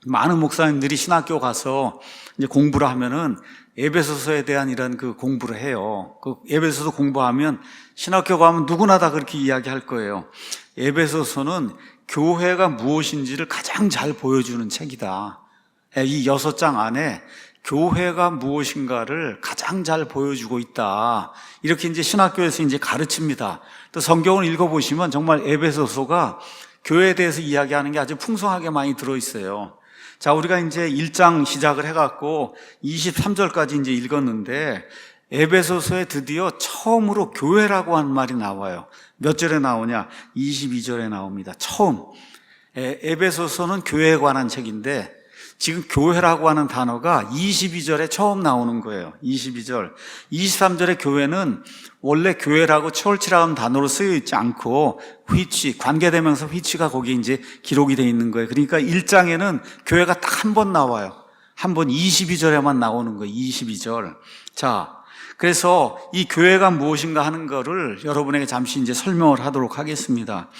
많은 목사님들이 신학교 가서 이제 공부를 하면은 에베소서에 대한 이런 그 공부를 해요. 그 에베소서 공부하면 신학교 가면 누구나 다 그렇게 이야기할 거예요. 에베소서는 교회가 무엇인지를 가장 잘 보여주는 책이다. 이 6장 안에 교회가 무엇인가를 가장 잘 보여주고 있다. 이렇게 이제 신학교에서 이제 가르칩니다. 또 성경을 읽어보시면 정말 에베소서가 교회에 대해서 이야기하는 게 아주 풍성하게 많이 들어있어요. 자, 우리가 이제 1장 시작을 해갖고 23절까지 이제 읽었는데 에베소서에 드디어 처음으로 교회라고 하는 말이 나와요. 몇 절에 나오냐? 22절에 나옵니다. 처음. 에베소서는 교회에 관한 책인데 지금 교회라고 하는 단어가 22절에 처음 나오는 거예요. 22절. 23절의 교회는 원래 교회라고 처울치라는 하는 단어로 쓰여 있지 않고 which, 관계대명사 which가 거기에 이제 기록이 되어 있는 거예요. 그러니까 1장에는 교회가 딱 한 번 나와요. 한 번 22절에만 나오는 거예요. 22절. 자, 그래서 이 교회가 무엇인가 하는 거를 여러분에게 잠시 이제 설명을 하도록 하겠습니다.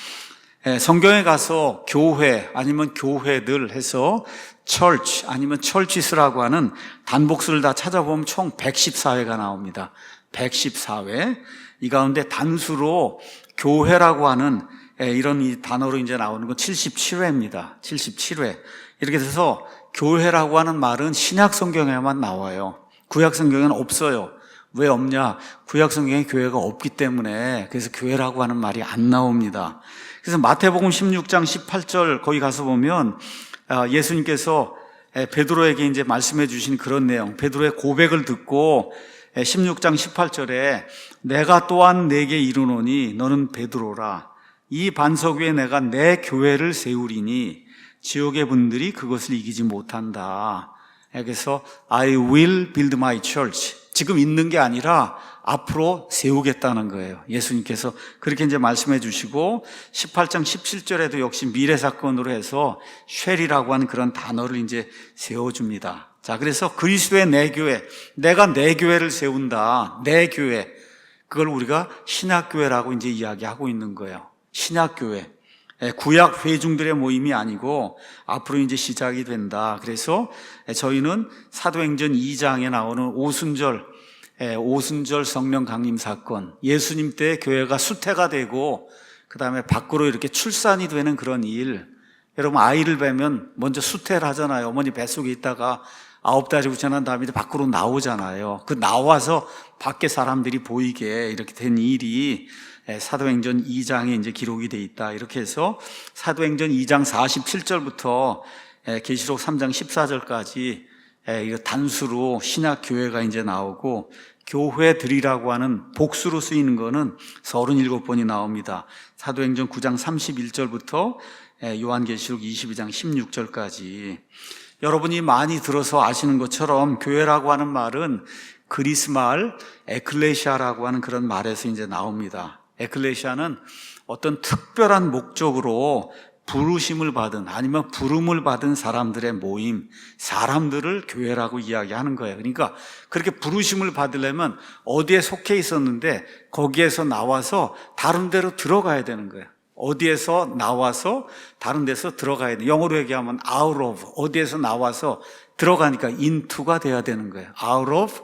성경에 가서 교회 아니면 교회들 해서 church 아니면 churches라고 하는 단복수를 다 찾아보면 총 114회가 나옵니다. 114회. 이 가운데 단수로 교회라고 하는 이런 이 단어로 이제 나오는 건 77회입니다. 77회. 이렇게 돼서 교회라고 하는 말은 신약 성경에만 나와요. 구약 성경에는 없어요. 왜 없냐? 구약 성경에 교회가 없기 때문에 그래서 교회라고 하는 말이 안 나옵니다. 그래서 마태복음 16장 18절 거기 가서 보면 예수님께서 베드로에게 이제 말씀해 주신 그런 내용, 베드로의 고백을 듣고 16장 18절에 내가 또한 내게 이르노니 너는 베드로라. 이 반석 위에 내가 내 교회를 세우리니 지옥의 분들이 그것을 이기지 못한다. 그래서 I will build my church. 지금 있는 게 아니라 앞으로 세우겠다는 거예요. 예수님께서 그렇게 이제 말씀해 주시고 18장 17절에도 역시 미래 사건으로 해서 쉘이라고 하는 그런 단어를 이제 세워줍니다. 자, 그래서 그리스도의 내 교회, 내가 내 교회를 세운다. 내 교회. 그걸 우리가 신약교회라고 이제 이야기하고 있는 거예요. 신약교회. 구약 회중들의 모임이 아니고 앞으로 이제 시작이 된다. 그래서 저희는 사도행전 2장에 나오는 오순절 성령 강림 사건, 예수님 때 교회가 수태가 되고 그 다음에 밖으로 이렇게 출산이 되는 그런 일. 여러분 아이를 뵈면 먼저 수태를 하잖아요. 어머니 뱃속에 있다가 9달이 지난 다음에 밖으로 나오잖아요. 그 나와서 밖에 사람들이 보이게 이렇게 된 일이 사도행전 2장에 이제 기록이 돼 있다. 이렇게 해서 사도행전 2장 47절부터 계시록 3장 14절까지 이거 단수로 신약 교회가 이제 나오고 교회들이라고 하는 복수로 쓰이는 거는 37번이 나옵니다. 사도행전 9장 31절부터 요한계시록 22장 16절까지. 여러분이 많이 들어서 아시는 것처럼 교회라고 하는 말은 그리스 말 에클레시아라고 하는 그런 말에서 이제 나옵니다. 에클레시아는 어떤 특별한 목적으로 부르심을 받은 아니면 부름을 받은 사람들의 모임, 사람들을 교회라고 이야기하는 거예요. 그러니까 그렇게 부르심을 받으려면 어디에 속해 있었는데 거기에서 나와서 다른 데로 들어가야 되는 거예요. 어디에서 나와서 다른 데서 들어가야 돼. 영어로 얘기하면 out of, 어디에서 나와서 들어가니까 into가 돼야 되는 거예요. out of,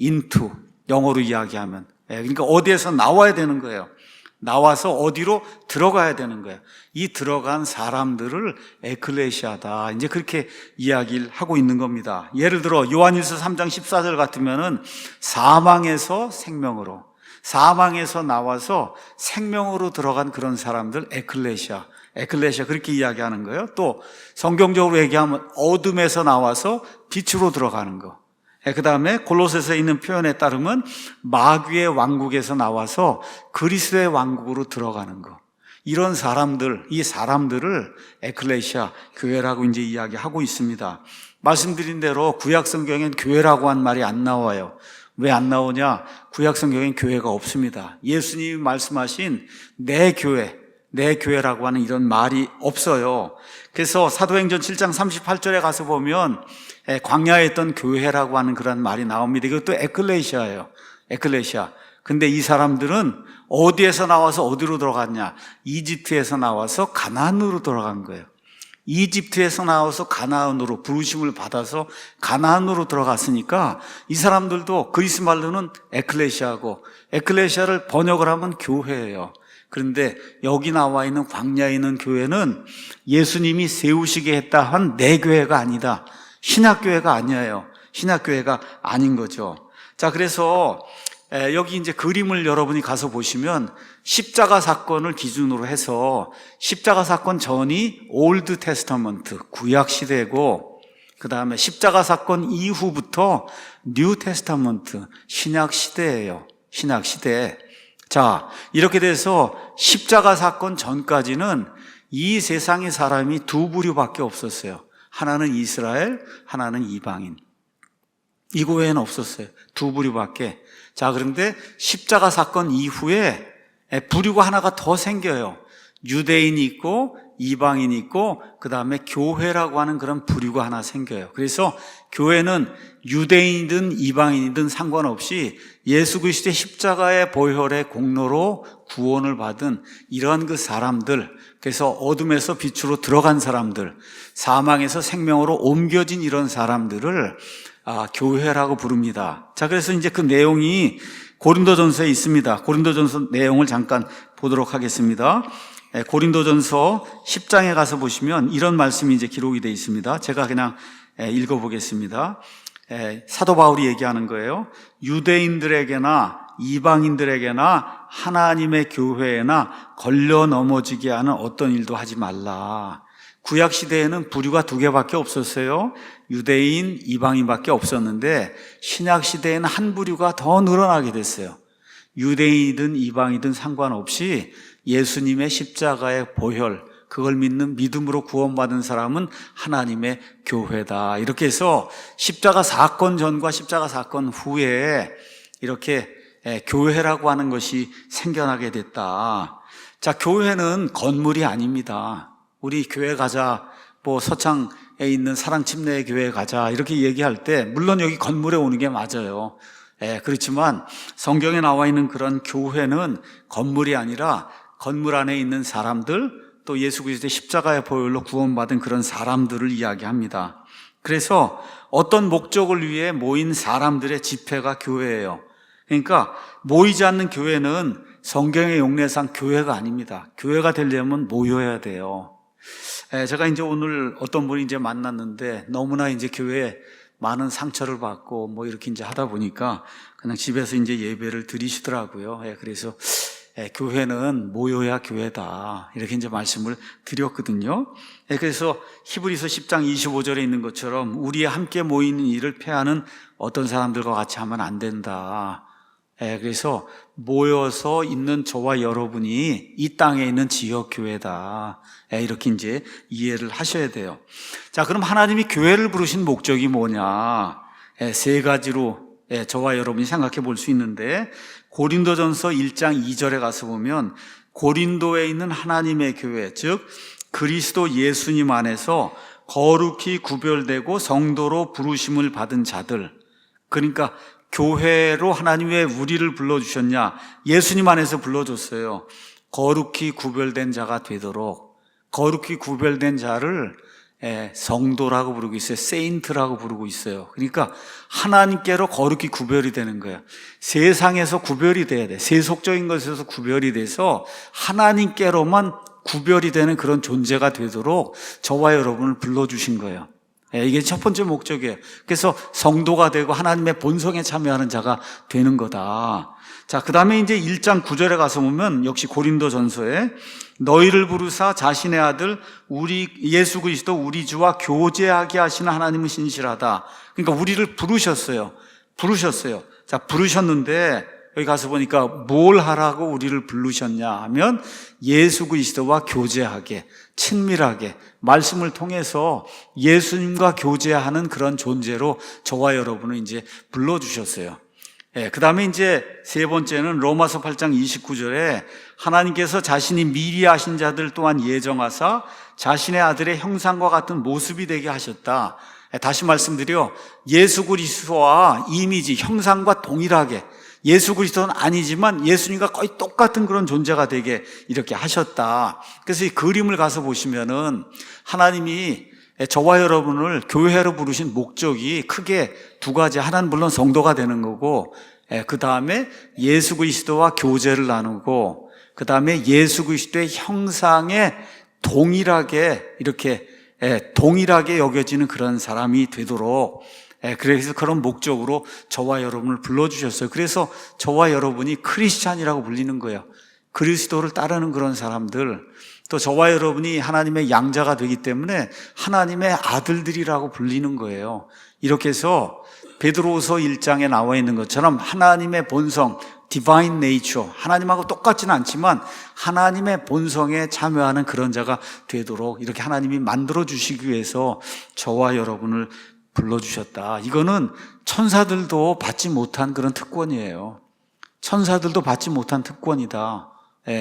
into, 영어로 이야기하면. 그러니까 어디에서 나와야 되는 거예요. 나와서 어디로 들어가야 되는 거예요. 이 들어간 사람들을 에클레시아다. 이제 그렇게 이야기를 하고 있는 겁니다. 예를 들어 요한일서 3장 14절 같으면은 사망에서 생명으로, 사망에서 나와서 생명으로 들어간 그런 사람들 에클레시아 그렇게 이야기하는 거예요. 또 성경적으로 얘기하면 어둠에서 나와서 빛으로 들어가는 거. 그 다음에 골로새서에 있는 표현에 따르면 마귀의 왕국에서 나와서 그리스도의 왕국으로 들어가는 거. 이런 사람들, 이 사람들을 에클레시아, 교회라고 이제 이야기하고 있습니다. 말씀드린 대로 구약 성경엔 교회라고 한 말이 안 나와요. 왜 안 나오냐? 구약 성경엔 교회가 없습니다. 예수님이 말씀하신 내 교회라고 하는 이런 말이 없어요. 그래서 사도행전 7장 38절에 가서 보면 광야에 있던 교회라고 하는 그런 말이 나옵니다. 이것도 에클레시아예요. 에클레시아. 근데 이 사람들은 어디에서 나와서 어디로 들어갔냐? 이집트에서 나와서 가나안으로 들어간 거예요. 이집트에서 나와서 가나안으로 부르심을 받아서 가나안으로 들어갔으니까 이 사람들도 그리스 말로는 에클레시아고, 에클레시아를 번역을 하면 교회예요. 그런데 여기 나와 있는 광야에 있는 교회는 예수님이 세우시게 했다 한 내 교회가 아니다. 신약교회가 아니에요. 신약교회가 아닌 거죠. 자, 그래서 여기 이제 그림을 여러분이 가서 보시면 십자가 사건을 기준으로 해서 십자가 사건 전이 올드 테스터먼트, 구약 시대고, 그 다음에 십자가 사건 이후부터 뉴 테스터먼트, 신약 시대예요. 신약 시대. 자, 이렇게 돼서 십자가 사건 전까지는 이 세상의 사람이 두 부류밖에 없었어요. 하나는 이스라엘, 하나는 이방인. 이거 외에는 없었어요. 두 부류밖에. 자, 그런데 십자가 사건 이후에 부류가 하나가 더 생겨요. 유대인이 있고 이방인이 있고 그 다음에 교회라고 하는 그런 부류가 하나 생겨요. 그래서 교회는 유대인이든 이방인이든 상관없이 예수 그리스도의 십자가의 보혈의 공로로 구원을 받은 이러한 그 사람들, 그래서 어둠에서 빛으로 들어간 사람들, 사망에서 생명으로 옮겨진 이런 사람들을 교회라고 부릅니다. 자, 그래서 이제 그 내용이 고린도전서에 있습니다. 고린도전서 내용을 잠깐 보도록 하겠습니다. 고린도전서 10장에 가서 보시면 이런 말씀이 이제 기록이 되어 있습니다. 제가 그냥 읽어보겠습니다. 사도 바울이 얘기하는 거예요. 유대인들에게나 이방인들에게나 하나님의 교회에나 걸려 넘어지게 하는 어떤 일도 하지 말라. 구약 시대에는 부류가 두 개밖에 없었어요. 유대인, 이방인밖에 없었는데 신약 시대에는 한 부류가 더 늘어나게 됐어요. 유대인이든 이방이든 상관없이 예수님의 십자가의 보혈, 그걸 믿는 믿음으로 구원받은 사람은 하나님의 교회다. 이렇게 해서 십자가 사건 전과 십자가 사건 후에 이렇게 교회라고 하는 것이 생겨나게 됐다. 자, 교회는 건물이 아닙니다. 우리 교회 가자, 뭐 서창에 있는 사랑침례 교회 가자 이렇게 얘기할 때 물론 여기 건물에 오는 게 맞아요. 그렇지만 성경에 나와 있는 그런 교회는 건물이 아니라 건물 안에 있는 사람들, 또 예수 그리스도의 십자가의 보혈로 구원받은 그런 사람들을 이야기합니다. 그래서 어떤 목적을 위해 모인 사람들의 집회가 교회예요. 그러니까 모이지 않는 교회는 성경의 용례상 교회가 아닙니다. 교회가 되려면 모여야 돼요. 제가 이제 오늘 어떤 분이 이제 만났는데 너무나 이제 교회에 많은 상처를 받고 뭐 이렇게 이제 하다 보니까 그냥 집에서 이제 예배를 드리시더라고요. 그래서 교회는 모여야 교회다. 이렇게 이제 말씀을 드렸거든요. 그래서 히브리서 10장 25절에 있는 것처럼 우리 함께 모이는 일을 폐하는 어떤 사람들과 같이 하면 안 된다. 그래서 모여서 있는 저와 여러분이 이 땅에 있는 지역교회다. 이렇게 이제 이해를 하셔야 돼요. 자, 그럼 하나님이 교회를 부르신 목적이 뭐냐? 세 가지로 저와 여러분이 생각해 볼 수 있는데, 고린도전서 1장 2절에 가서 보면 고린도에 있는 하나님의 교회, 즉 그리스도 예수님 안에서 거룩히 구별되고 성도로 부르심을 받은 자들, 그러니까 교회로 하나님 왜 우리를 불러주셨냐? 예수님 안에서 불러줬어요. 거룩히 구별된 자가 되도록. 거룩히 구별된 자를 성도라고 부르고 있어요. 세인트라고 부르고 있어요. 그러니까 하나님께로 거룩히 구별이 되는 거예요. 세상에서 구별이 돼야 돼. 세속적인 것에서 구별이 돼서 하나님께로만 구별이 되는 그런 존재가 되도록 저와 여러분을 불러주신 거예요. 이게 첫 번째 목적이에요. 그래서 성도가 되고 하나님의 본성에 참여하는 자가 되는 거다. 자, 그 다음에 이제 1장 9절에 가서 보면 역시 고린도 전서에 너희를 부르사 자신의 아들 우리 예수 그리스도 우리 주와 교제하게 하시는 하나님은 신실하다. 그러니까 우리를 부르셨어요. 자, 부르셨는데 여기 가서 보니까 뭘 하라고 우리를 부르셨냐 하면 예수 그리스도와 교제하게, 친밀하게 말씀을 통해서 예수님과 교제하는 그런 존재로 저와 여러분을 이제 불러주셨어요. 그 다음에 이제 세 번째는 로마서 8장 29절에 하나님께서 자신이 미리 하신 자들 또한 예정하사 자신의 아들의 형상과 같은 모습이 되게 하셨다. 다시 말씀드려 예수 그리스도와 이미지, 형상과 동일하게 예수 그리스도는 아니지만 예수님과 거의 똑같은 그런 존재가 되게 이렇게 하셨다. 그래서 이 그림을 가서 보시면은 하나님이 저와 여러분을 교회로 부르신 목적이 크게 두 가지. 하나는 물론 성도가 되는 거고, 그 다음에 예수 그리스도와 교제를 나누고, 그 다음에 예수 그리스도의 형상에 동일하게 이렇게 동일하게 여겨지는 그런 사람이 되도록, 그래서 그런 목적으로 저와 여러분을 불러주셨어요. 그래서 저와 여러분이 크리스찬이라고 불리는 거예요. 그리스도를 따르는 그런 사람들. 또 저와 여러분이 하나님의 양자가 되기 때문에 하나님의 아들들이라고 불리는 거예요. 이렇게 해서 베드로후서 1장에 나와 있는 것처럼 하나님의 본성, divine nature, 하나님하고 똑같지는 않지만 하나님의 본성에 참여하는 그런 자가 되도록 이렇게 하나님이 만들어 주시기 위해서 저와 여러분을 불러주셨다. 이거는 천사들도 받지 못한 그런 특권이에요. 천사들도 받지 못한 특권이다.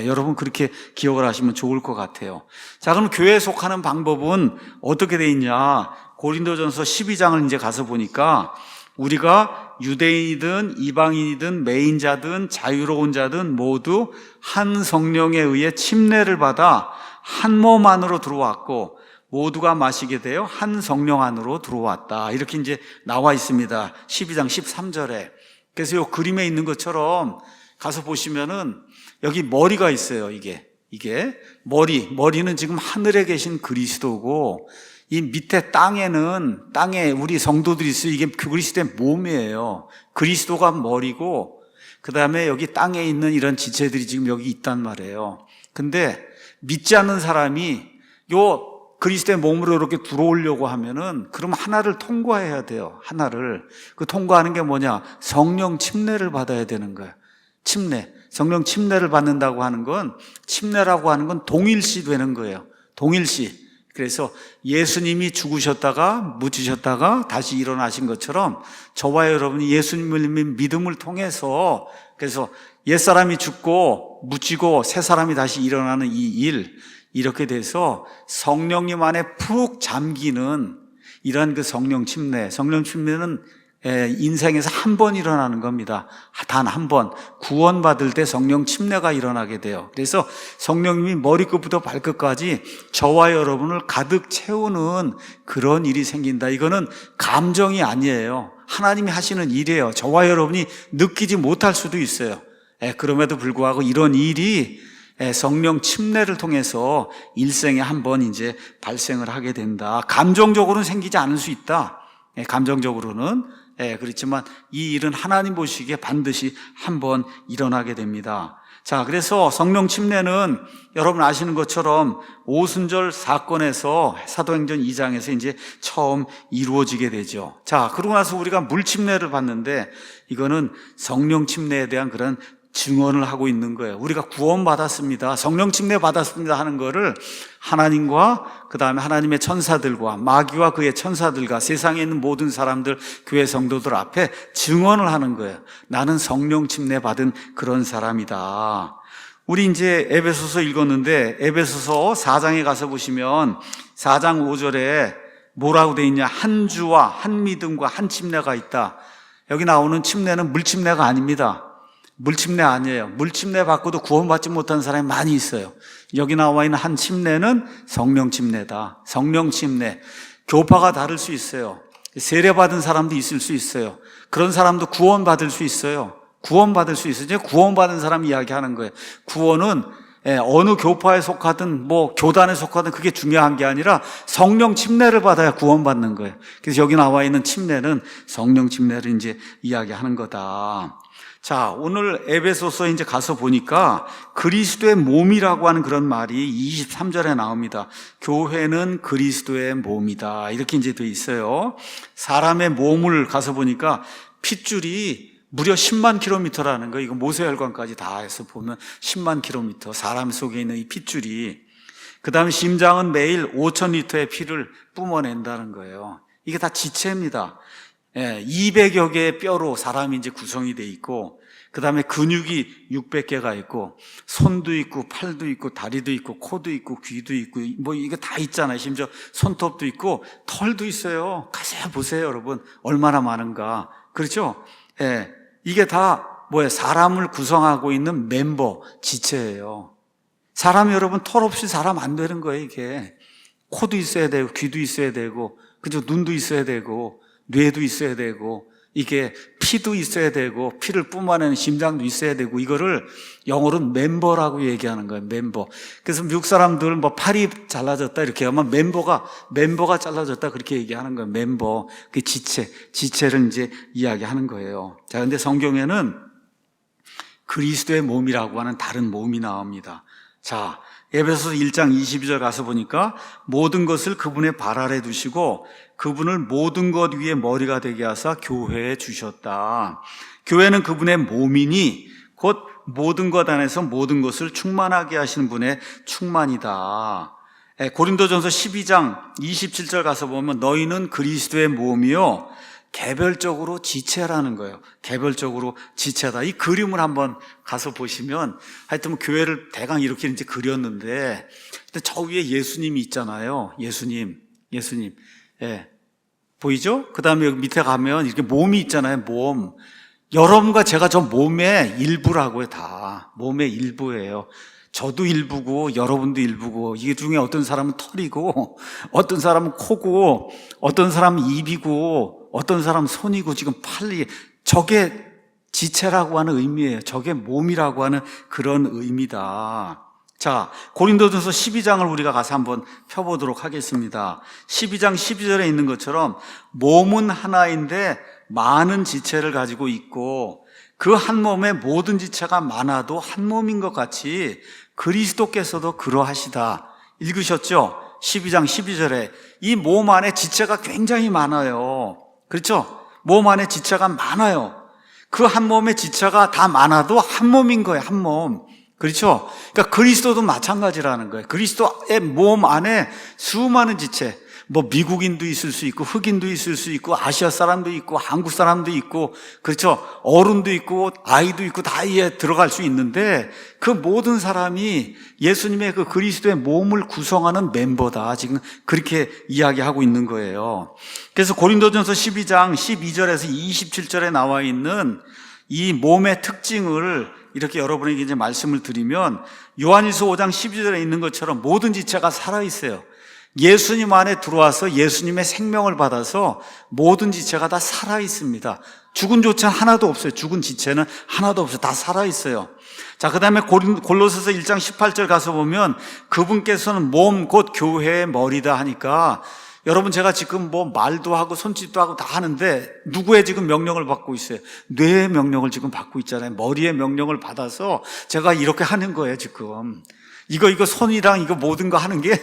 여러분 그렇게 기억을 하시면 좋을 것 같아요. 자, 그럼 교회에 속하는 방법은 어떻게 돼 있냐? 고린도전서 12장을 이제 가서 보니까 우리가 유대인이든 이방인이든 매인자든 자유로운 자든 모두 한 성령에 의해 침례를 받아 한 몸 안으로 들어왔고 모두가 마시게 되어 한 성령 안으로 들어왔다. 이렇게 이제 나와 있습니다. 12장 13절에. 그래서 이 그림에 있는 것처럼 가서 보시면은 여기 머리가 있어요. 이게 머리는 지금 하늘에 계신 그리스도고, 이 밑에 땅에 우리 성도들이 있어요. 이게 그리스도의 몸이에요. 그리스도가 머리고, 그 다음에 여기 땅에 있는 이런 지체들이 지금 여기 있단 말이에요. 근데 믿지 않는 사람이 요 그리스도의 몸으로 이렇게 들어오려고 하면은 그럼 하나를 통과해야 돼요. 하나를. 그 통과하는 게 뭐냐? 성령 침례를 받아야 되는 거예요. 침례. 성령 침례를 받는다고 하는 건, 침례라고 하는 건 동일시 되는 거예요. 동일시. 그래서 예수님이 죽으셨다가 묻히셨다가 다시 일어나신 것처럼 저와 여러분이 예수님을 믿음을 통해서, 그래서 옛사람이 죽고 묻히고 새 사람이 다시 일어나는 이 일, 이렇게 돼서 성령님 안에 푹 잠기는 이런 그 성령 침례는 인생에서 한 번 일어나는 겁니다. 단 한 번. 구원받을 때 성령 침례가 일어나게 돼요. 그래서 성령님이 머리끝부터 발끝까지 저와 여러분을 가득 채우는 그런 일이 생긴다. 이거는 감정이 아니에요. 하나님이 하시는 일이에요. 저와 여러분이 느끼지 못할 수도 있어요. 그럼에도 불구하고 이런 일이 성령 침례를 통해서 일생에 한 번 이제 발생을 하게 된다. 감정적으로는 생기지 않을 수 있다. 감정적으로는. 그렇지만 이 일은 하나님 보시기에 반드시 한 번 일어나게 됩니다. 자, 그래서 성령 침례는 여러분 아시는 것처럼 오순절 사건에서 사도행전 2장에서 이제 처음 이루어지게 되죠. 자, 그러고 나서 우리가 물 침례를 받는데 이거는 성령 침례에 대한 그런 증언을 하고 있는 거예요. 우리가 구원받았습니다, 성령 침례 받았습니다 하는 거를 하나님과 그 다음에 하나님의 천사들과 마귀와 그의 천사들과 세상에 있는 모든 사람들, 교회 성도들 앞에 증언을 하는 거예요. 나는 성령 침례 받은 그런 사람이다. 우리 이제 에베소서 읽었는데 에베소서 4장에 가서 보시면 4장 5절에 뭐라고 돼 있냐? 한 주와 한 믿음과 한 침례가 있다. 여기 나오는 침례는 물 침례가 아닙니다. 물침례 아니에요. 물침례 받고도 구원받지 못한 사람이 많이 있어요. 여기 나와 있는 한 침례는 성령 침례다. 성령 침례. 교파가 다를 수 있어요. 세례받은 사람도 있을 수 있어요. 그런 사람도 구원받을 수 있어요. 구원받을 수 있어요. 구원받은 사람 이야기하는 거예요. 구원은 어느 교파에 속하든 뭐 교단에 속하든 그게 중요한 게 아니라 성령 침례를 받아야 구원받는 거예요. 그래서 여기 나와 있는 침례는 성령 침례를 이제 이야기하는 거다. 자, 오늘 에베소서 이제 가서 보니까 그리스도의 몸이라고 하는 그런 말이 23절에 나옵니다. 교회는 그리스도의 몸이다. 이렇게 이제 돼 있어요. 사람의 몸을 가서 보니까 핏줄이 무려 10만 킬로미터라는 거. 이거 모세혈관까지 다 해서 보면 10만 킬로미터. 사람 속에 있는 이 핏줄이. 그 다음에 심장은 매일 5천 리터의 피를 뿜어낸다는 거예요. 이게 다 지체입니다. 200여 개의 뼈로 사람이 이제 구성이 돼 있고, 그 다음에 근육이 600개가 있고, 손도 있고, 팔도 있고, 다리도 있고, 코도 있고, 귀도 있고, 뭐 이게 다 있잖아요. 심지어 손톱도 있고, 털도 있어요. 가서 보세요, 여러분. 얼마나 많은가. 그렇죠? 이게 다 뭐예요? 사람을 구성하고 있는 멤버, 지체예요. 사람 여러분 털 없이 사람 안 되는 거예요, 이게. 코도 있어야 되고, 귀도 있어야 되고, 그죠? 눈도 있어야 되고, 뇌도 있어야 되고, 이게 피도 있어야 되고, 피를 뿜어내는 심장도 있어야 되고, 이거를 영어로는 멤버라고 얘기하는 거예요, 멤버. 그래서 미국 사람들 뭐 팔이 잘라졌다 이렇게 하면 멤버가 잘라졌다 그렇게 얘기하는 거예요, 멤버. 그 지체를 이제 이야기하는 거예요. 자, 근데 성경에는 그리스도의 몸이라고 하는 다른 몸이 나옵니다. 자, 에베소서 1장 22절 가서 보니까 모든 것을 그분의 발 아래 두시고 그분을 모든 것 위에 머리가 되게 하사 교회에 주셨다. 교회는 그분의 몸이니 곧 모든 것 안에서 모든 것을 충만하게 하시는 분의 충만이다. 고린도전서 12장 27절 가서 보면 너희는 그리스도의 몸이요 개별적으로 지체라는 거예요. 개별적으로 지체다. 이 그림을 한번 가서 보시면 하여튼 교회를 대강 이렇게 이제 그렸는데 저 위에 예수님이 있잖아요. 예수님. 예. 보이죠? 그 다음에 여기 밑에 가면 이렇게 몸이 있잖아요. 몸. 여러분과 제가 저 몸의 일부라고요, 다. 몸의 일부예요. 저도 일부고 여러분도 일부고 이 중에 어떤 사람은 털이고 어떤 사람은 코고 어떤 사람은 입이고 어떤 사람은 손이고 지금 팔이 저게 지체라고 하는 의미예요. 저게 몸이라고 하는 그런 의미다. 자, 고린도전서 12장을 우리가 가서 한번 펴보도록 하겠습니다. 12장 12절에 있는 것처럼 몸은 하나인데 많은 지체를 가지고 있고 그 한 몸에 모든 지체가 많아도 한 몸인 것 같이 그리스도께서도 그러하시다. 읽으셨죠? 12장 12절에 이 몸 안에 지체가 굉장히 많아요. 그렇죠? 몸 안에 지체가 많아요. 그 한 몸의 지체가 다 많아도 한 몸인 거예요. 한 몸. 그렇죠? 그러니까 그리스도도 마찬가지라는 거예요. 그리스도의 몸 안에 수많은 지체, 뭐 미국인도 있을 수 있고 흑인도 있을 수 있고 아시아 사람도 있고 한국 사람도 있고 그렇죠? 어른도 있고 아이도 있고 다 이에 들어갈 수 있는데 그 모든 사람이 예수님의 그 그리스도의 몸을 구성하는 멤버다. 지금 그렇게 이야기하고 있는 거예요. 그래서 고린도전서 12장 12절에서 27절에 나와 있는 이 몸의 특징을 이렇게 여러분에게 이제 말씀을 드리면 요한일서 5장 12절에 있는 것처럼 모든 지체가 살아있어요. 예수님 안에 들어와서 예수님의 생명을 받아서 모든 지체가 다 살아있습니다. 죽은 조차 하나도 없어요. 죽은 지체는 하나도 없어요. 다 살아있어요. 자, 그 다음에 골로새서 1장 18절 가서 보면 그분께서는 몸 곧 교회의 머리다 하니까 여러분 제가 지금 뭐 말도 하고 손짓도 하고 다 하는데 누구의 지금 명령을 받고 있어요? 뇌의 명령을 지금 받고 있잖아요. 머리의 명령을 받아서 제가 이렇게 하는 거예요, 지금. 이거 손이랑 이거 모든 거 하는 게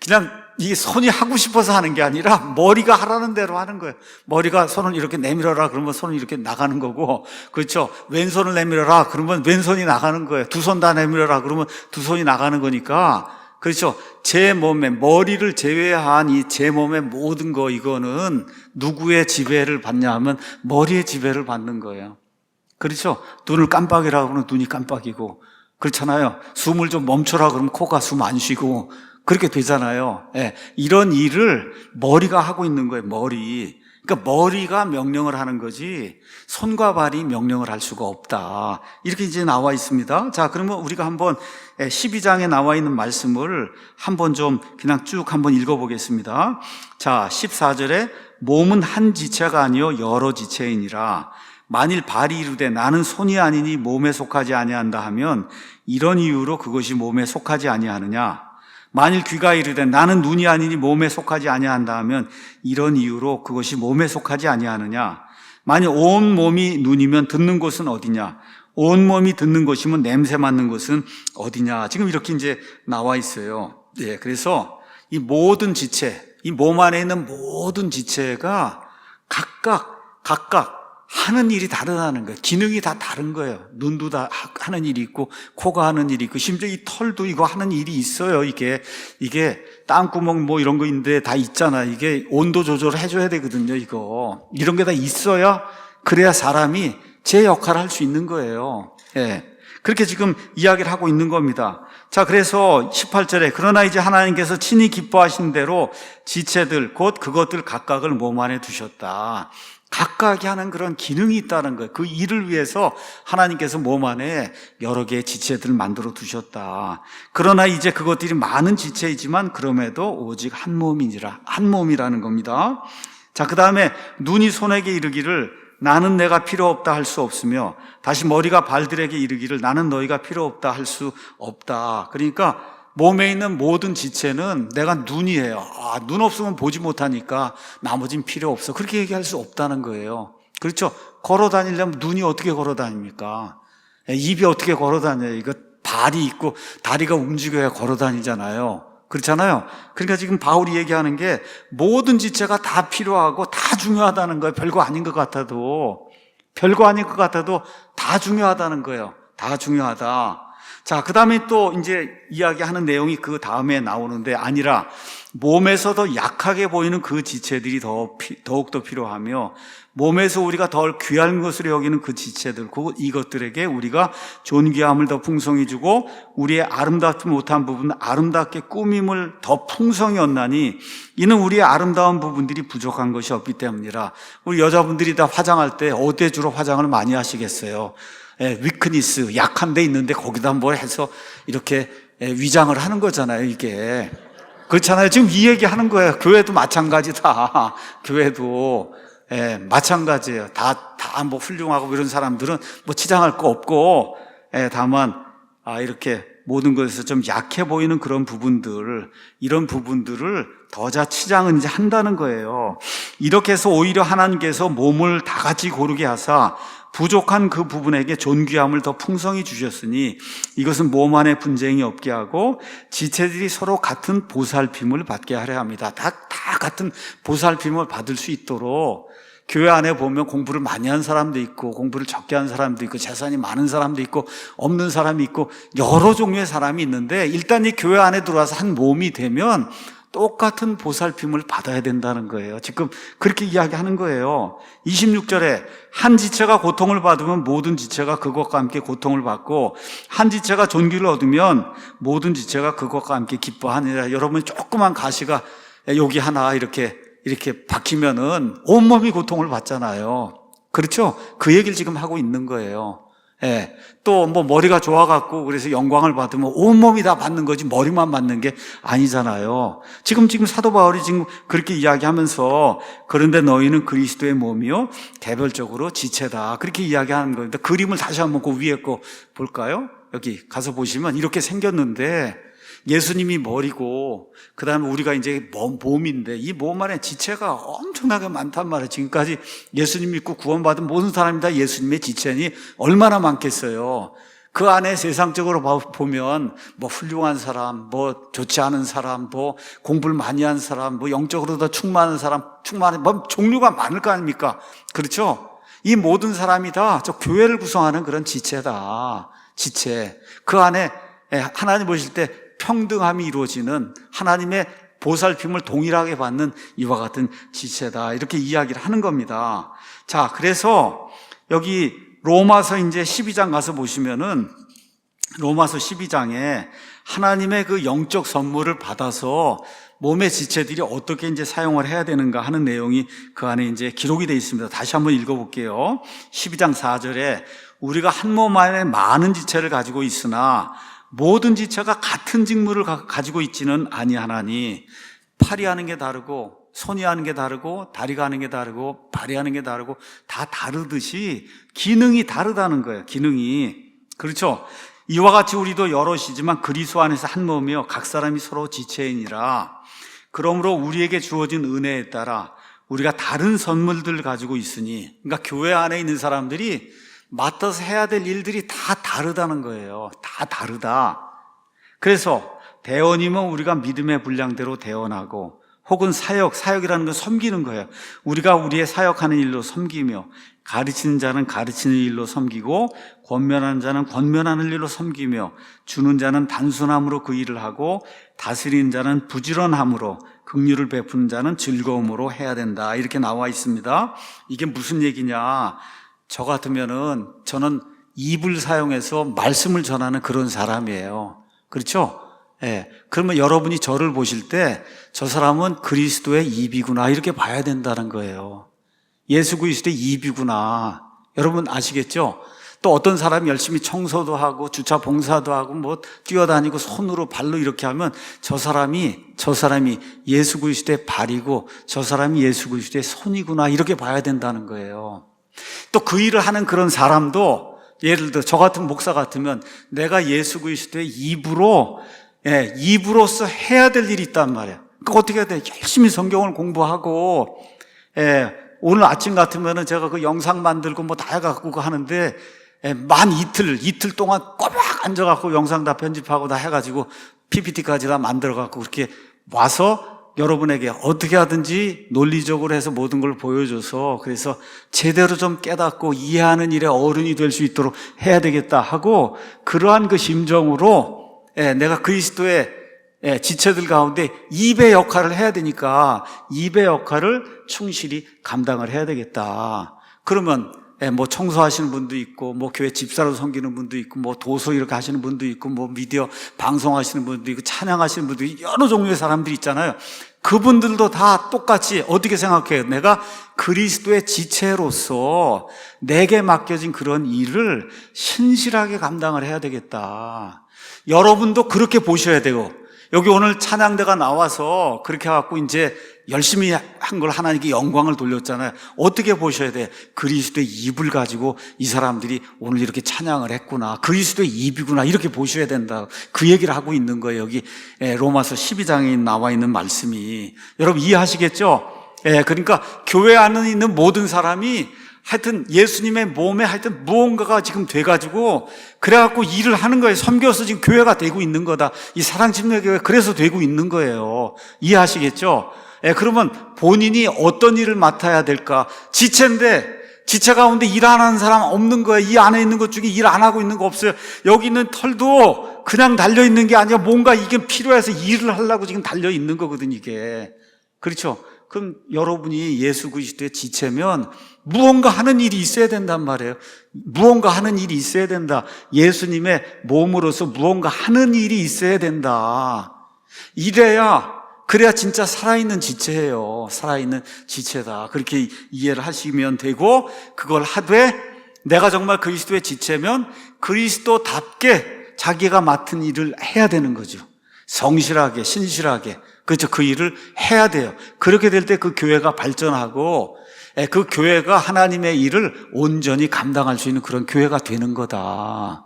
그냥 이 손이 하고 싶어서 하는 게 아니라 머리가 하라는 대로 하는 거예요. 머리가 손을 이렇게 내밀어라 그러면 손은 이렇게 나가는 거고, 그렇죠? 왼손을 내밀어라 그러면 왼손이 나가는 거예요. 두 손 다 내밀어라 그러면 두 손이 나가는 거니까, 그렇죠? 제 몸에 머리를 제외한 이 제 몸의 모든 거 이거는 누구의 지배를 받냐 하면 머리의 지배를 받는 거예요. 그렇죠? 눈을 깜빡이라 그러면 눈이 깜빡이고, 그렇잖아요. 숨을 좀 멈춰라 그러면 코가 숨 안 쉬고 그렇게 되잖아요. 예, 이런 일을 머리가 하고 있는 거예요. 머리. 그러니까 머리가 명령을 하는 거지 손과 발이 명령을 할 수가 없다. 이렇게 이제 나와 있습니다. 자, 그러면 우리가 한번 12장에 나와 있는 말씀을 한번 좀 그냥 쭉 한번 읽어보겠습니다. 자, 14절에 몸은 한 지체가 아니요 여러 지체이니라. 만일 발이 이르되 나는 손이 아니니 몸에 속하지 아니한다 하면 이런 이유로 그것이 몸에 속하지 아니하느냐. 만일 귀가 이르되 나는 눈이 아니니 몸에 속하지 아니한다 하면 이런 이유로 그것이 몸에 속하지 아니하느냐. 만일 온 몸이 눈이면 듣는 곳은 어디냐. 온 몸이 듣는 것이면 냄새 맡는 것은 어디냐. 지금 이렇게 이제 나와 있어요. 예, 그래서 이 모든 지체, 이 몸 안에 있는 모든 지체가 각각 하는 일이 다르다는 거예요. 기능이 다 다른 거예요. 눈도 다 하는 일이 있고, 코가 하는 일이 있고, 심지어 이 털도 이거 하는 일이 있어요. 이게 땀구멍 뭐 이런 거 있는데 다 있잖아. 이게 온도 조절을 해줘야 되거든요. 이런 게 다 있어야 그래야 사람이 제 역할을 할 수 있는 거예요. 예. 그렇게 지금 이야기를 하고 있는 겁니다. 자, 그래서 18절에 그러나 이제 하나님께서 친히 기뻐하신 대로 지체들 곧 그것들 각각을 몸 안에 두셨다. 각각이 하는 그런 기능이 있다는 거예요. 그 일을 위해서 하나님께서 몸 안에 여러 개의 지체들을 만들어 두셨다. 그러나 이제 그것들이 많은 지체이지만 그럼에도 오직 한 몸이니라. 한 몸이라는 겁니다. 자, 그 다음에 눈이 손에게 이르기를 나는 내가 필요 없다 할 수 없으며 다시 머리가 발들에게 이르기를 나는 너희가 필요 없다 할 수 없다. 그러니까 몸에 있는 모든 지체는 내가 눈이에요. 눈 없으면 보지 못하니까 나머진 필요 없어. 그렇게 얘기할 수 없다는 거예요. 그렇죠? 걸어 다니려면 눈이 어떻게 걸어 다닙니까? 입이 어떻게 걸어 다녀요? 이거 발이 있고 다리가 움직여야 걸어 다니잖아요. 그렇잖아요. 그러니까 지금 바울이 얘기하는 게 모든 지체가 다 필요하고 다 중요하다는 거예요. 별거 아닌 것 같아도 다 중요하다는 거예요. 다 중요하다. 자, 그 다음에 또 이제 이야기하는 내용이 그 다음에 나오는데 아니라 몸에서도 약하게 보이는 그 지체들이 더욱더 필요하며 몸에서 우리가 덜 귀한 것으로 여기는 그 지체들, 이것들에게 우리가 존귀함을 더 풍성히 주고 우리의 아름답지 못한 부분 아름답게 꾸밈을 더 풍성히 얻나니 이는 우리의 아름다운 부분들이 부족한 것이 없기 때문이라. 우리 여자분들이 다 화장할 때 어디에 주로 화장을 많이 하시겠어요? 위크니스, 약한 데 있는데 거기다 뭘 해서 이렇게 위장을 하는 거잖아요, 이게. 그렇잖아요. 지금 이 얘기 하는 거예요. 교회도 마찬가지다. 교회도. 마찬가지예요. 다 뭐 훌륭하고 이런 사람들은 뭐 치장할 거 없고, 다만, 이렇게 모든 것에서 좀 약해 보이는 그런 부분들, 이런 부분들을 더 치장은 이제 한다는 거예요. 이렇게 해서 오히려 하나님께서 몸을 다 같이 고르게 하사 부족한 그 부분에게 존귀함을 더 풍성히 주셨으니 이것은 몸 안에 분쟁이 없게 하고 지체들이 서로 같은 보살핌을 받게 하려 합니다. 다 같은 보살핌을 받을 수 있도록 교회 안에 보면 공부를 많이 한 사람도 있고 공부를 적게 한 사람도 있고 재산이 많은 사람도 있고 없는 사람이 있고 여러 종류의 사람이 있는데 일단 이 교회 안에 들어와서 한 몸이 되면 똑같은 보살핌을 받아야 된다는 거예요. 지금 그렇게 이야기하는 거예요. 26절에 한 지체가 고통을 받으면 모든 지체가 그것과 함께 고통을 받고 한 지체가 존귀를 얻으면 모든 지체가 그것과 함께 기뻐하니라. 여러분 조그만 가시가 여기 하나 이렇게 박히면은 온몸이 고통을 받잖아요. 그렇죠? 그 얘기를 지금 하고 있는 거예요. 또 뭐 머리가 좋아갖고 그래서 영광을 받으면 온몸이 다 받는 거지 머리만 받는 게 아니잖아요. 지금 사도 바울이 지금 그렇게 이야기하면서 그런데 너희는 그리스도의 몸이요 개별적으로 지체다 그렇게 이야기하는 겁니다. 그림을 다시 한번 그 위에 거 볼까요? 여기 가서 보시면 이렇게 생겼는데 예수님이 머리고 그 다음에 우리가 이제 몸인데 이 몸 안에 지체가 엄청나게 많단 말이에요. 지금까지 예수님 믿고 구원받은 모든 사람이 다 예수님의 지체니 얼마나 많겠어요. 그 안에 세상적으로 보면 뭐 훌륭한 사람, 뭐 좋지 않은 사람, 뭐 공부를 많이 한 사람, 뭐 영적으로 더 충만한 사람, 뭐 종류가 많을 거 아닙니까? 그렇죠? 이 모든 사람이 다 저 교회를 구성하는 그런 지체다. 지체. 그 안에 하나님 보실 때 평등함이 이루어지는 하나님의 보살핌을 동일하게 받는 이와 같은 지체다. 이렇게 이야기를 하는 겁니다. 자, 그래서 여기 로마서 이제 12장 가서 보시면은 로마서 12장에 하나님의 그 영적 선물을 받아서 몸의 지체들이 어떻게 이제 사용을 해야 되는가 하는 내용이 그 안에 이제 기록이 되어 있습니다. 다시 한번 읽어볼게요. 12장 4절에 우리가 한 몸 안에 많은 지체를 가지고 있으나 모든 지체가 같은 직무를 가지고 있지는 아니하나니 팔이 하는 게 다르고 손이 하는 게 다르고 다리가 하는 게 다르고 발이 하는 게 다르고 다 다르듯이 기능이 다르다는 거예요. 기능이. 그렇죠? 이와 같이 우리도 여럿이지만 그리스도 안에서 한 몸이요 각 사람이 서로 지체이니라. 그러므로 우리에게 주어진 은혜에 따라 우리가 다른 선물들을 가지고 있으니 그러니까 교회 안에 있는 사람들이 맡아서 해야 될 일들이 다 다르다는 거예요. 다 다르다. 그래서 대원이면 우리가 믿음의 분량대로 대원하고 혹은 사역이라는 건 섬기는 거예요. 우리가 우리의 사역하는 일로 섬기며 가르치는 자는 가르치는 일로 섬기고 권면하는 자는 권면하는 일로 섬기며 주는 자는 단순함으로 그 일을 하고 다스리는 자는 부지런함으로 긍휼을 베푸는 자는 즐거움으로 해야 된다. 이렇게 나와 있습니다. 이게 무슨 얘기냐? 저 같으면은 저는 입을 사용해서 말씀을 전하는 그런 사람이에요. 그렇죠? 그러면 여러분이 저를 보실 때 저 사람은 그리스도의 입이구나 이렇게 봐야 된다는 거예요. 예수 그리스도의 입이구나. 여러분 아시겠죠? 또 어떤 사람이 열심히 청소도 하고 주차 봉사도 하고 뭐 뛰어다니고 손으로 발로 이렇게 하면 저 사람이 예수 그리스도의 발이고 저 사람이 예수 그리스도의 손이구나, 이렇게 봐야 된다는 거예요. 또 그 일을 하는 그런 사람도, 예를 들어 저 같은 목사 같으면 내가 예수 그리스도의 입으로서 해야 될 일이 있단 말이에요. 그러니까 어떻게 해야 돼? 열심히 성경을 공부하고, 오늘 아침 같으면은 제가 그 영상 만들고 뭐 다 해갖고 하는데, 만 이틀 동안 꼬박 앉아갖고 영상 다 편집하고 다 해가지고 PPT까지 다 만들어갖고 그렇게 와서 여러분에게 어떻게 하든지 논리적으로 해서 모든 걸 보여줘서, 그래서 제대로 좀 깨닫고 이해하는 일에 어른이 될 수 있도록 해야 되겠다 하고, 그러한 그 심정으로 내가 그리스도의 지체들 가운데 입의 역할을 해야 되니까 입의 역할을 충실히 감당을 해야 되겠다. 그러면 뭐 청소하시는 분도 있고, 뭐 교회 집사로 섬기는 분도 있고, 뭐 도서 이렇게 하시는 분도 있고, 뭐 미디어 방송하시는 분도 있고, 찬양하시는 분도 있고, 여러 종류의 사람들이 있잖아요. 그분들도 다 똑같이 어떻게 생각해요? 내가 그리스도의 지체로서 내게 맡겨진 그런 일을 신실하게 감당을 해야 되겠다. 여러분도 그렇게 보셔야 되고, 여기 오늘 찬양대가 나와서 그렇게 해갖고 이제 열심히 한 걸 하나님께 영광을 돌렸잖아요. 어떻게 보셔야 돼? 그리스도의 입을 가지고 이 사람들이 오늘 이렇게 찬양을 했구나, 그리스도의 입이구나, 이렇게 보셔야 된다. 그 얘기를 하고 있는 거예요. 여기 로마서 12장에 나와 있는 말씀이. 여러분 이해하시겠죠? 그러니까 교회 안에 있는 모든 사람이 하여튼 예수님의 몸에 하여튼 무언가가 지금 돼가지고 그래갖고 일을 하는 거예요. 섬겨서 지금 교회가 되고 있는 거다. 이 사랑침례교회가 그래서 되고 있는 거예요. 이해하시겠죠? 그러면 본인이 어떤 일을 맡아야 될까? 지체인데 지체 가운데 일 안 하는 사람 없는 거예요. 이 안에 있는 것 중에 일 안 하고 있는 거 없어요. 여기 있는 털도 그냥 달려있는 게 아니라 뭔가 이게 필요해서 일을 하려고 지금 달려있는 거거든요, 이게. 그렇죠? 그럼 여러분이 예수 그리스도의 지체면 무언가 하는 일이 있어야 된단 말이에요. 무언가 하는 일이 있어야 된다. 예수님의 몸으로서 무언가 하는 일이 있어야 된다. 그래야 진짜 살아있는 지체예요. 살아있는 지체다. 그렇게 이해를 하시면 되고, 그걸 하되 내가 정말 그리스도의 지체면 그리스도답게 자기가 맡은 일을 해야 되는 거죠. 성실하게, 신실하게. 그렇죠. 그 일을 해야 돼요. 그렇게 될 때 그 교회가 발전하고 그 교회가 하나님의 일을 온전히 감당할 수 있는 그런 교회가 되는 거다.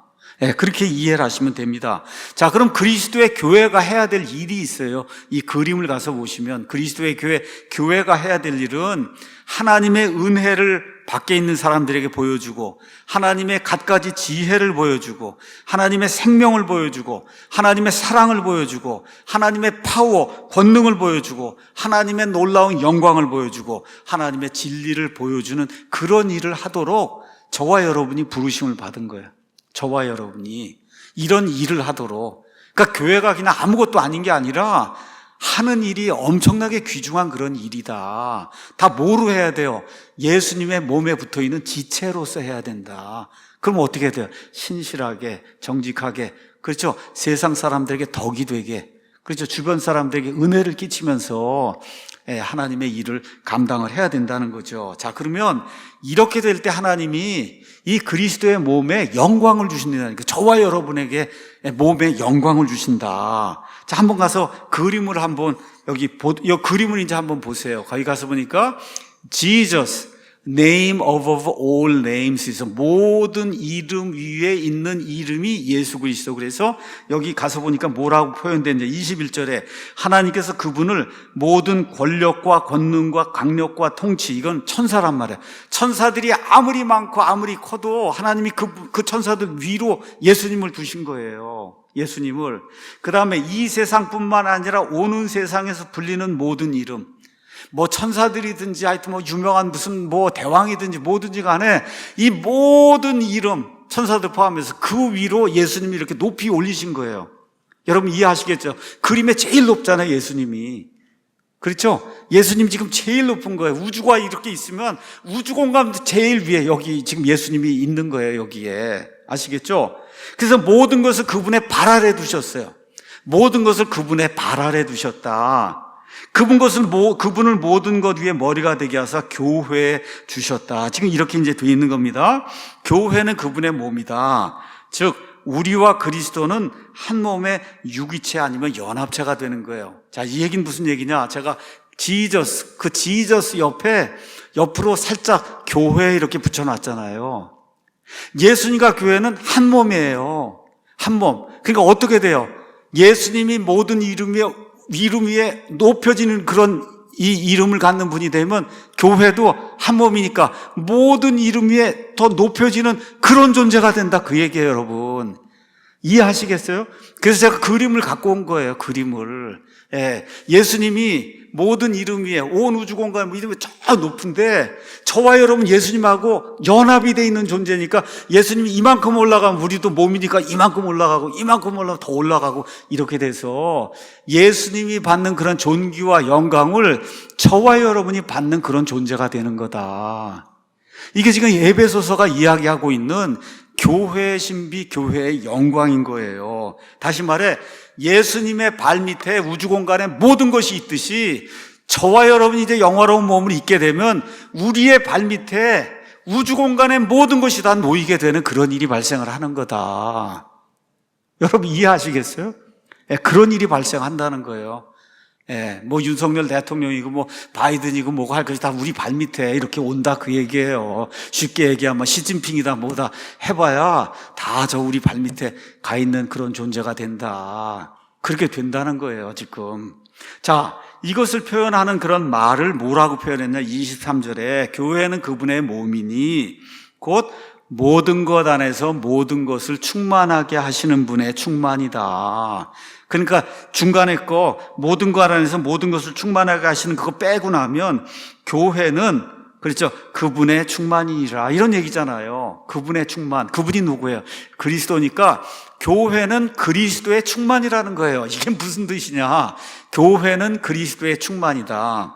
그렇게 이해를 하시면 됩니다. 자, 그럼 그리스도의 교회가 해야 될 일이 있어요. 이 그림을 가서 보시면 그리스도의 교회가 해야 될 일은 하나님의 은혜를 밖에 있는 사람들에게 보여주고, 하나님의 갖가지 지혜를 보여주고, 하나님의 생명을 보여주고, 하나님의 사랑을 보여주고, 하나님의 파워, 권능을 보여주고, 하나님의 놀라운 영광을 보여주고, 하나님의 진리를 보여주는 그런 일을 하도록 저와 여러분이 부르심을 받은 거예요. 저와 여러분이 이런 일을 하도록. 그러니까 교회가 그냥 아무것도 아닌 게 아니라 하는 일이 엄청나게 귀중한 그런 일이다. 다 뭐로 해야 돼요? 예수님의 몸에 붙어있는 지체로서 해야 된다. 그럼 어떻게 해야 돼요? 신실하게, 정직하게, 그렇죠? 세상 사람들에게 덕이 되게, 그렇죠? 주변 사람들에게 은혜를 끼치면서 하나님의 일을 감당을 해야 된다는 거죠. 자, 그러면 이렇게 될 때 하나님이 이 그리스도의 몸에 영광을 주신다니까. 저와 여러분에게 몸에 영광을 주신다. 자, 한번 가서 그림을 한번 여기 그림을 이제 한번 보세요. 거기 가서 보니까 Jesus, name above all names 있어. 모든 이름 위에 있는 이름이 예수 그리스도. 그래서 여기 가서 보니까 뭐라고 표현되는지 21절에 하나님께서 그분을 모든 권력과 권능과 강력과 통치, 이건 천사란 말이에요. 천사들이 아무리 많고 아무리 커도 하나님이 그 천사들 위로 예수님을 두신 거예요. 예수님을. 그 다음에 이 세상뿐만 아니라 오는 세상에서 불리는 모든 이름, 뭐 천사들이든지 하여튼 뭐 유명한 무슨 뭐 대왕이든지 뭐든지 간에 이 모든 이름, 천사들 포함해서 그 위로 예수님이 이렇게 높이 올리신 거예요. 여러분 이해하시겠죠? 그림에 제일 높잖아요, 예수님이. 그렇죠? 예수님 지금 제일 높은 거예요. 우주가 이렇게 있으면 우주 공간 제일 위에 여기 지금 예수님이 있는 거예요, 여기에. 아시겠죠? 그래서 모든 것을 그분의 발 아래 두셨어요. 모든 것을 그분의 발 아래 두셨다. 그분을 모든 것 위에 머리가 되게 하사 교회에 주셨다. 지금 이렇게 이제 돼 있는 겁니다. 교회는 그분의 몸이다. 즉, 우리와 그리스도는 한 몸의 유기체 아니면 연합체가 되는 거예요. 자, 이 얘기는 무슨 얘기냐? 제가 지저스 옆으로 살짝 교회 이렇게 붙여놨잖아요. 예수님과 교회는 한 몸이에요. 한 몸. 그러니까 어떻게 돼요? 예수님이 모든 이름 위에 높여지는 그런 이 이름을 갖는 분이 되면 교회도 한 몸이니까 모든 이름 위에 더 높여지는 그런 존재가 된다. 그 얘기예요, 여러분. 이해하시겠어요? 그래서 제가 그림을 갖고 온 거예요, 그림을. 예, 예수님이 모든 이름 위에 온 우주 공간 이름이 저 높은데 저와 여러분 예수님하고 연합이 돼 있는 존재니까 예수님이 이만큼 올라가면 우리도 몸이니까 이만큼 올라가고 이만큼 올라가면 더 올라가고 이렇게 돼서 예수님이 받는 그런 존귀와 영광을 저와 여러분이 받는 그런 존재가 되는 거다. 이게 지금 에베소서가 이야기하고 있는 교회의 신비, 교회의 영광인 거예요. 다시 말해 예수님의 발밑에 우주 공간에 모든 것이 있듯이 저와 여러분이 이제 영화로운 몸을 입게 되면 우리의 발밑에 우주 공간에 모든 것이 다 놓이게 되는 그런 일이 발생을 하는 거다. 여러분 이해하시겠어요? 예, 그런 일이 발생한다는 거예요. 예, 뭐 윤석열 대통령이고 뭐 바이든이고 뭐고 할 것이 다 우리 발밑에 이렇게 온다 그 얘기예요. 쉽게 얘기하면 시진핑이다 뭐다 해봐야 다 저 우리 발밑에 가 있는 그런 존재가 된다. 그렇게 된다는 거예요, 지금. 자, 이것을 표현하는 그런 말을 뭐라고 표현했냐? 23절에 교회는 그분의 몸이니 곧 모든 것 안에서 모든 것을 충만하게 하시는 분의 충만이다. 그러니까 중간에 거 모든 것 안에서 모든 것을 충만하게 하시는 그거 빼고 나면 교회는 그렇죠. 그분의 충만이라 이런 얘기잖아요. 그분의 충만. 그분이 누구예요? 그리스도니까 교회는 그리스도의 충만이라는 거예요. 이게 무슨 뜻이냐? 교회는 그리스도의 충만이다.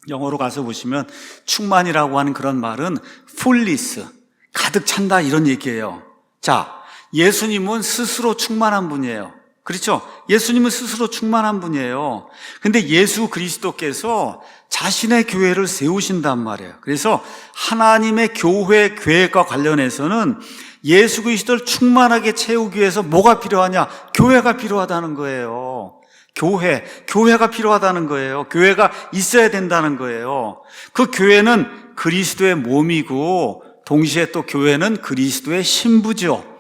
영어로 가서 보시면 충만이라고 하는 그런 말은 fullness, 가득 찬다 이런 얘기예요. 자, 예수님은 스스로 충만한 분이에요. 그렇죠? 예수님은 스스로 충만한 분이에요. 근데 예수 그리스도께서 자신의 교회를 세우신단 말이에요. 그래서 하나님의 교회 계획과 관련해서는 예수 그리스도를 충만하게 채우기 위해서 뭐가 필요하냐? 교회가 필요하다는 거예요. 교회가 필요하다는 거예요. 교회가 있어야 된다는 거예요. 그 교회는 그리스도의 몸이고 동시에 또 교회는 그리스도의 신부죠.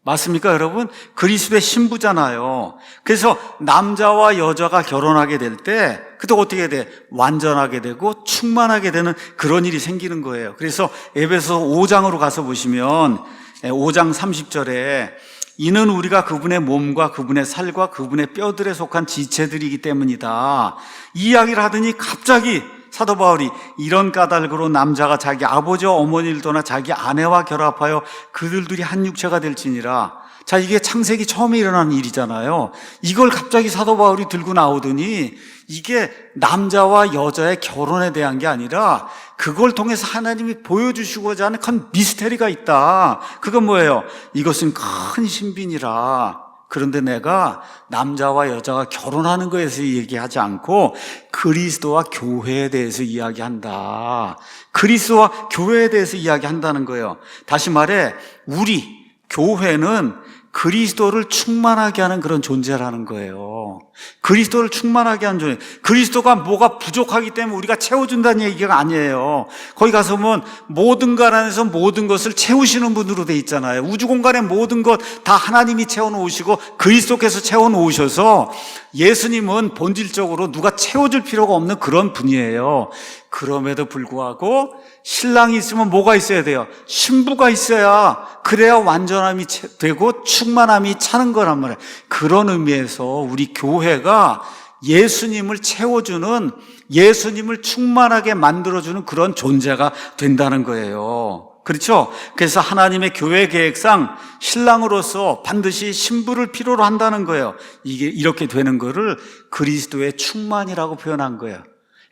맞습니까, 여러분? 그리스도의 신부잖아요. 그래서 남자와 여자가 결혼하게 될 때 그때 어떻게 돼? 완전하게 되고 충만하게 되는 그런 일이 생기는 거예요. 그래서 에베소 5장으로 가서 보시면 5장 30절에 이는 우리가 그분의 몸과 그분의 살과 그분의 뼈들에 속한 지체들이기 때문이다. 이 이야기를 하더니 갑자기 사도 바울이 이런 까닭으로 남자가 자기 아버지와 어머니를 떠나 자기 아내와 결합하여 그들둘이 한 육체가 될지니라. 자, 이게 창세기 처음에 일어나는 일이잖아요. 이걸 갑자기 사도 바울이 들고 나오더니 이게 남자와 여자의 결혼에 대한 게 아니라 그걸 통해서 하나님이 보여주시고자 하는 큰 미스테리가 있다. 그건 뭐예요? 이것은 큰 신비니라. 그런데 내가 남자와 여자가 결혼하는 것에서 얘기하지 않고 그리스도와 교회에 대해서 이야기한다. 그리스도와 교회에 대해서 이야기한다는 거예요. 다시 말해 우리 교회는 그리스도를 충만하게 하는 그런 존재라는 거예요. 그리스도를 충만하게 하는 존재. 그리스도가 뭐가 부족하기 때문에 우리가 채워준다는 얘기가 아니에요. 거기 가서 보면 모든 것 안에서 모든 것을 채우시는 분으로 돼 있잖아요. 우주 공간의 모든 것 다 하나님이 채워놓으시고 그리스도께서 채워놓으셔서 예수님은 본질적으로 누가 채워줄 필요가 없는 그런 분이에요. 그럼에도 불구하고 신랑이 있으면 뭐가 있어야 돼요? 신부가 있어야 그래야 완전함이 되고 충만함이 차는 거란 말이에요. 그런 의미에서 우리 교회가 예수님을 채워주는, 예수님을 충만하게 만들어주는 그런 존재가 된다는 거예요. 그렇죠? 그래서 하나님의 교회 계획상 신랑으로서 반드시 신부를 필요로 한다는 거예요. 이게 이렇게 되는 거를 그리스도의 충만이라고 표현한 거예요.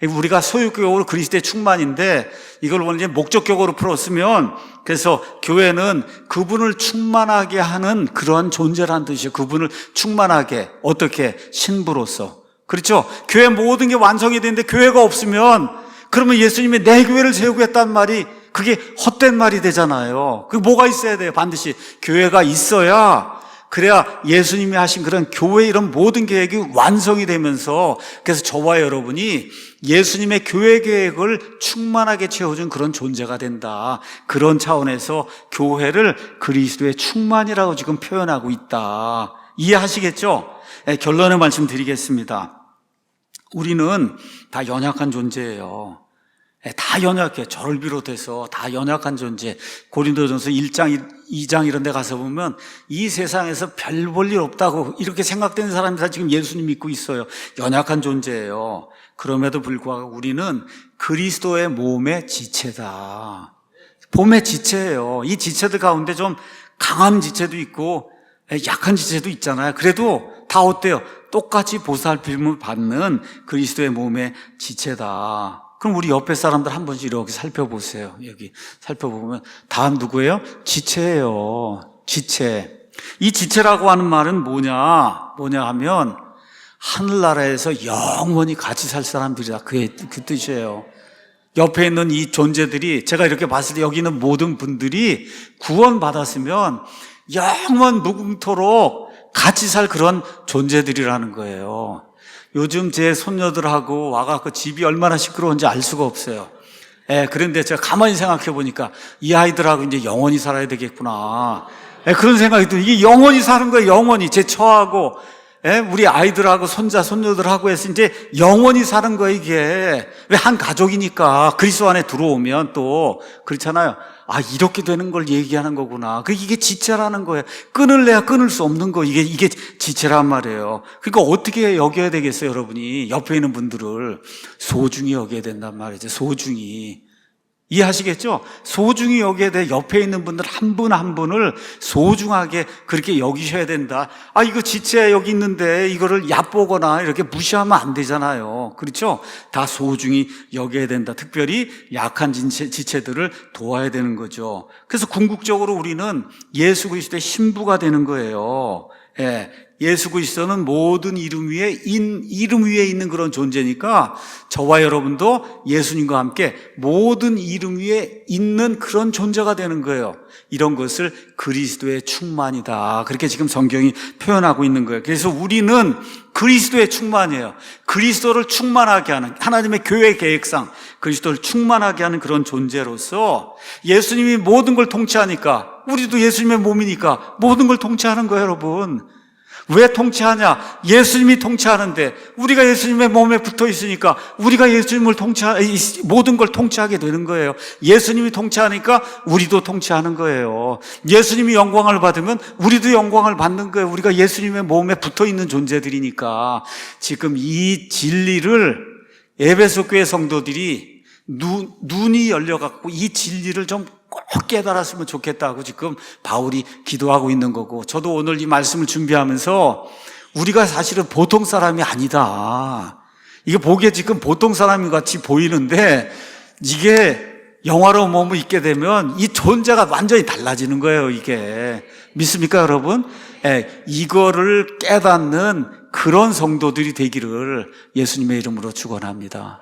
우리가 소유격으로 그리스도의 충만인데 이걸 원래 목적격으로 풀었으면 그래서 교회는 그분을 충만하게 하는 그런 존재라는 뜻이에요. 그분을 충만하게 어떻게? 신부로서. 그렇죠? 교회 모든 게 완성이 되는데 교회가 없으면 그러면 예수님이 내 교회를 세우겠다는 말이 그게 헛된 말이 되잖아요. 그 뭐가 있어야 돼요? 반드시 교회가 있어야, 그래야 예수님이 하신 그런 교회 이런 모든 계획이 완성이 되면서, 그래서 저와 여러분이 예수님의 교회 계획을 충만하게 채워준 그런 존재가 된다. 그런 차원에서 교회를 그리스도의 충만이라고 지금 표현하고 있다. 이해하시겠죠? 결론의 말씀 드리겠습니다. 우리는 다 연약한 존재예요. 다 연약해. 저를 비롯해서 다 연약한 존재. 고린도전서 1장, 2장 이런 데 가서 보면 이 세상에서 별 볼 일 없다고 이렇게 생각되는 사람이 다 지금 예수님 믿고 있어요. 연약한 존재예요. 그럼에도 불구하고 우리는 그리스도의 몸의 지체다. 몸의 지체예요. 이 지체들 가운데 좀 강한 지체도 있고 약한 지체도 있잖아요. 그래도 다 어때요? 똑같이 보살핌을 받는 그리스도의 몸의 지체다. 그럼 우리 옆에 사람들 한 번씩 이렇게 살펴보세요. 여기 살펴보면 다 누구예요? 지체예요. 지체. 이 지체라고 하는 말은 뭐냐 하면 하늘나라에서 영원히 같이 살 사람들이다. 그 뜻이에요. 옆에 있는 이 존재들이, 제가 이렇게 봤을 때 여기 있는 모든 분들이 구원받았으면 영원 무궁토록 같이 살 그런 존재들이라는 거예요. 요즘 제 손녀들하고 와갖고 집이 얼마나 시끄러운지 알 수가 없어요. 그런데 제가 가만히 생각해 보니까 이 아이들하고 이제 영원히 살아야 되겠구나. 그런 생각이 들어요. 이게 영원히 사는 거예요. 영원히. 제 처하고 우리 아이들하고 손녀들하고 해서 이제 영원히 사는 거예요. 이게 왜 한 가족이니까 그리스도 안에 들어오면 또 그렇잖아요. 아, 이렇게 되는 걸 얘기하는 거구나. 이게 지체라는 거예요. 끊을래야 끊을 수 없는 거. 이게 지체란 말이에요. 그러니까 어떻게 여겨야 되겠어요, 여러분이? 옆에 있는 분들을 소중히 여겨야 된단 말이죠. 소중히. 이해하시겠죠? 소중히 여기에 대해 옆에 있는 분들 한 분 한 분을 소중하게 그렇게 여기셔야 된다. 아, 이거 지체 여기 있는데 이거를 얕보거나 이렇게 무시하면 안 되잖아요. 그렇죠? 다 소중히 여겨야 된다. 특별히 약한 지체들을 도와야 되는 거죠. 그래서 궁극적으로 우리는 예수 그리스도의 신부가 되는 거예요. 예수 그리스도는 모든 이름 위에 있는 그런 존재니까 저와 여러분도 예수님과 함께 모든 이름 위에 있는 그런 존재가 되는 거예요. 이런 것을 그리스도의 충만이다. 그렇게 지금 성경이 표현하고 있는 거예요. 그래서 우리는 그리스도의 충만이에요. 그리스도를 충만하게 하는, 하나님의 교회 계획상 그리스도를 충만하게 하는 그런 존재로서 예수님이 모든 걸 통치하니까, 우리도 예수님의 몸이니까 모든 걸 통치하는 거예요, 여러분. 왜 통치하냐? 예수님이 통치하는데 우리가 예수님의 몸에 붙어 있으니까 우리가 예수님을 모든 걸 통치하게 되는 거예요. 예수님이 통치하니까 우리도 통치하는 거예요. 예수님이 영광을 받으면 우리도 영광을 받는 거예요. 우리가 예수님의 몸에 붙어 있는 존재들이니까. 지금 이 진리를 에베소 교회 성도들이 눈이 열려갖고 이 진리를 좀 꼭 깨달았으면 좋겠다고 지금 바울이 기도하고 있는 거고, 저도 오늘 이 말씀을 준비하면서 우리가 사실은 보통 사람이 아니다. 이게 보기에 지금 보통 사람 같이 보이는데 이게 영화로운 몸을 입게 되면 이 존재가 완전히 달라지는 거예요. 이게 믿습니까, 여러분? 이거를 깨닫는 그런 성도들이 되기를 예수님의 이름으로 축원합니다.